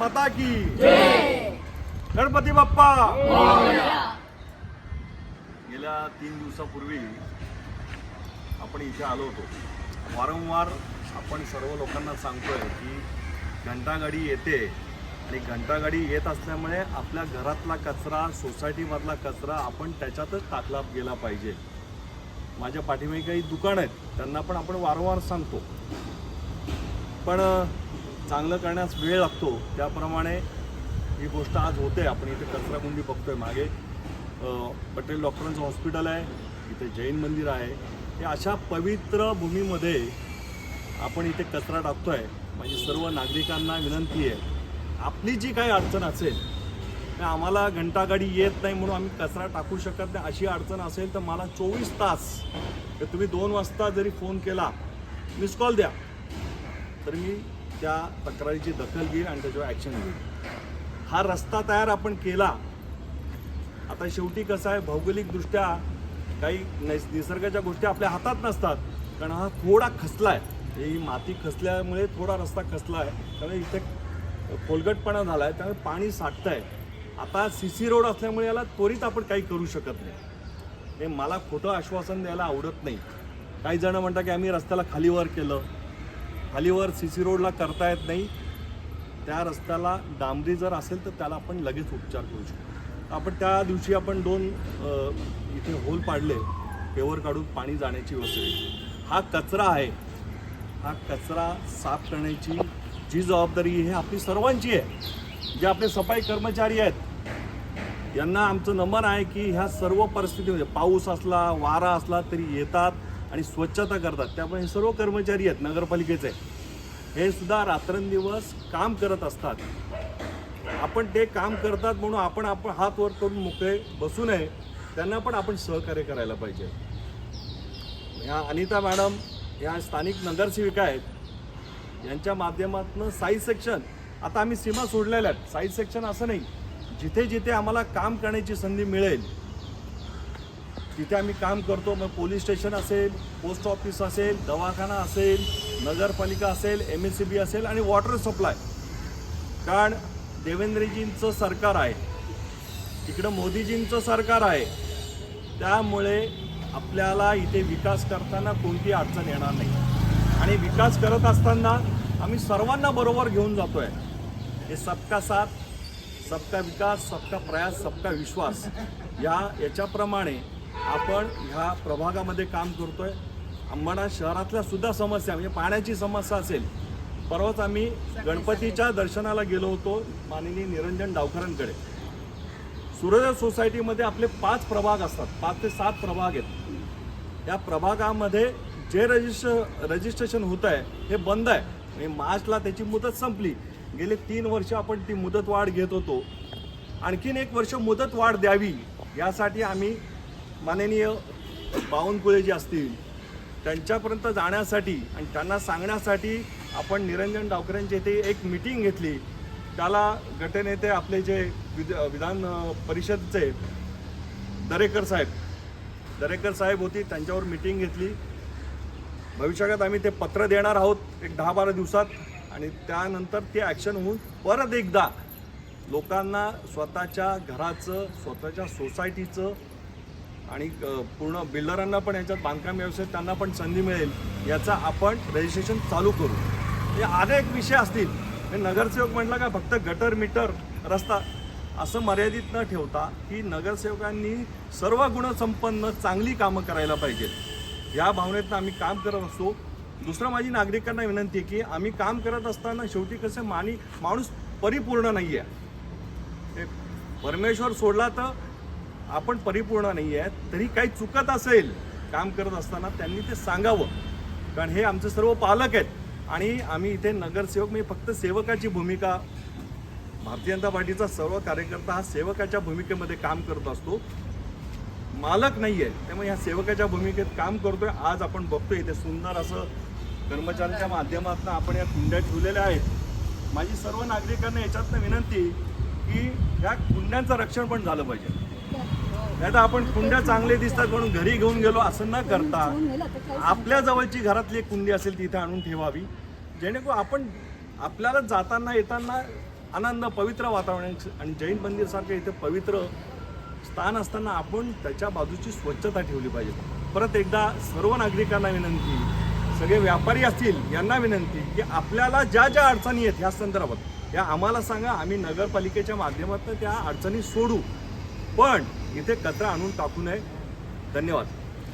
माता की गणपती बाप्पा। गेल्या 3 दिवसापूर्वी आपण इथे आलो होतो। वारंवार आपण सर्व लोकांना सांगतोय की घंटागाडी येते आणि घंटागाडी येत असल्यामुळे आपल्या घरातला कचरा, सोसायटीमधला कचरा आपण त्याच्यातच टाकला गेला पाहिजे। माझ्या पाठीमागे काही दुकानं आहेत, त्यांना पण आपण वारंवार सांगतो, पण चांगलं करण्यास वेळ लागतो। त्याप्रमाणे ही गोष्ट आज होते। आपण इथे कचराकुंडी बघतोय, मागे पटेल डॉक्टरांचं हॉस्पिटल आहे, इथे जैन मंदिर आहे। हे अशा पवित्र भूमीमध्ये आपण इथे कचरा टाकतोय। माझी सर्व नागरिकांना विनंती आहे, आपली जी काही अडचण असेल, आम्हाला घंटागाडी येत नाही म्हणून आम्ही कचरा टाकू शकत नाही अशी अडचण असेल तर मला 24 तास तुम्ही 2 वाजता जरी फोन केला, मिस कॉल द्या, तर मी त्या तक्रारीची दखल घेईल आणि त्याच्यावर ॲक्शन घेईल। हा रस्ता तयार आपण केला। आता शेवटी कसं आहे, भौगोलिकदृष्ट्या काही निसर्गाच्या गोष्टी आपल्या हातात नसतात, कारण हा थोडा खचला आहे, ही माती खचल्यामुळे थोडा रस्ता खचला आहे, त्यामुळे इथे खोलगटपणा झाला आहे, त्यामुळे पाणी साठतं आहे। आता CC रोड असल्यामुळे याला त्वरित आपण काही करू शकत नाही। हे मला खोटं आश्वासन द्यायला आवडत नाही। काही जण म्हणतात की आम्ही रस्त्याला खालीवर केलं, खालीवर CC रोडला करता येत नाही। त्या रस्त्याला डांबरी जर असेल तर त्याला आपण लगेच उपचार करू शकतो। आपण त्या दिवशी आपण 2 इथे होल पाडले, पेवर काढून पाणी जाण्याची व्यवस्था। हा कचरा आहे, हा कचरा साफ करण्याची जी जबाबदारी आहे आपली सर्वांची आहे। जे आपले सफाई कर्मचारी आहेत यांना आमचं नमन आहे की ह्या सर्व परिस्थितीमध्ये पाऊस असला, वारा असला तरी येतात आणि स्वच्छता करतात। त्यामुळे हे सर्व कर्मचारी आहेत नगरपालिकेचे, हे सुद्धा रात्रंदिवस काम करत असतात। आपण ते काम करतात म्हणून आपण हात वर करून मोकळे बसू नये, त्यांना पण आपण सहकार्य करायला पाहिजे। ह्या अनिता मॅडम ह्या स्थानिक नगरसेविका आहेत, यांच्या माध्यमातून साईज सेक्शन, आता आम्ही सीमा सोडलेल्या आहेत। साईज सेक्शन असं नाही, जिथे जिथे आम्हाला काम करण्याची संधी मिळेल तिथे आम्ही काम करतो। मग पोलीस स्टेशन असेल, पोस्ट ऑफिस असेल, दवाखाना असेल, नगरपालिका असेल, MSCB असेल आणि वॉटर सप्लाय। कारण देवेंद्रजींचं सरकार आहे, इकडं मोदीजींचं सरकार आहे, त्यामुळे आपल्याला इथे विकास करताना कोणती अडचण येणार नाही। आणि विकास करत असताना आम्ही सर्वांना बरोबर घेऊन जातोय। हे सबका साथ, सबका विकास, सबका प्रयास, सबका विश्वास याच्याप्रमाणे आपण ह्या प्रभागामध्ये काम करतोय। अंबरनाथ शहरातल्या सुद्धा समस्या, म्हणजे पाण्याची समस्या असेल, परवाच आम्ही गणपतीच्या दर्शनाला गेलो होतो माननीय निरंजन डावकरांकडे। सूर्योदय सोसायटीमध्ये आपले 5 प्रभाग असतात, 5 ते 7 प्रभाग आहेत। या प्रभागामध्ये जे रजिस्ट्रेशन होत आहे हे बंद आहे, म्हणजे मार्चला त्याची मुदत संपली। गेले 3 वर्ष आपण ती मुदत वाढ घेत होतो, आणखीन 1 वर्ष मुदत वाढ द्यावी यासाठी आम्ही माननीय बावनकुळे जे असतील त्यांच्यापर्यंत जाण्यासाठी आणि त्यांना सांगण्यासाठी आपण निरंजन डावकरांच्या इथे एक मीटिंग घेतली। त्याला गटनेते आपले जे विधान परिषदचे दरेकर साहेब होती, त्यांच्यावर मीटिंग घेतली। भविष्यात आम्ही ते पत्र देणार आहोत एक 10-12 दिवसात, आणि त्यानंतर ते ॲक्शन होऊन परत एकदा लोकांना स्वतःच्या घराचं, स्वतःच्या सोसायटीचं आणि पूर्ण बिल्डरांना पण याच्यात बांधकाम व्यवसाय त्यांना पण संधी मिळेल याचा आपण रजिस्ट्रेशन चालू करू। हे अनेक विषय असतील, हे नगरसेवक म्हटलं का फक्त गटर, मीटर, रस्ता असं मर्यादित न ठेवता की नगरसेवकांनी सर्व गुणसंपन्न चांगली कामं करायला पाहिजेत, या भावनेतनं आम्ही काम करत असतो। दुसरं माझी नागरिकांना विनंती आहे की आम्ही काम करत असताना शेवटी कसं माणूस परिपूर्ण नाही आहे। परमेश्वर सोडला तर आपण परिपूर्ण नाही आहे, तरी काही चुकत असेल काम करत असताना त्यांनी ते सांगावं, कारण हे आमचे सर्व पालक आहेत आणि आम्ही इथे नगरसेवक म्हणजे फक्त सेवकाची भूमिका, भारतीय जनता पार्टीचा सर्व कार्यकर्ता हा सेवकाच्या भूमिकेमध्ये काम करत असतो, मालक नाही आहे। त्यामुळे ह्या सेवकाच्या भूमिकेत काम करतोय। आज आपण बघतोय इथे सुंदर असं कर्मचाऱ्यांच्या माध्यमातून आपण या कुंड्या ठेवलेल्या आहेत। माझी सर्व नागरिकांना याच्यातनं विनंती की या कुंड्यांचं रक्षण पण झालं पाहिजे। नाही तर आपण कुंड्या चांगले दिसतात म्हणून घरी घेऊन गेलो असं न करता आपल्या जवळची घरातली एक कुंडी असेल तिथे आणून ठेवावी, जेणेकरून आपण आपल्याला जाताना येताना आनंद पवित्र वातावरण आणि जैन मंदिरसारखं इथे पवित्र स्थान असताना आपण त्याच्या बाजूची स्वच्छता ठेवली पाहिजे. परत एकदा सर्व नागरिकांना विनंती, सगळे व्यापारी असतील यांना विनंती की आपल्याला ज्या ज्या अडचणी आहेत ह्या संदर्भात या आम्हाला सांगा, आम्ही नगरपालिकेच्या माध्यमातून त्या अडचणी सोडू, पण इथे कचरा आणून टाकू नये. धन्यवाद.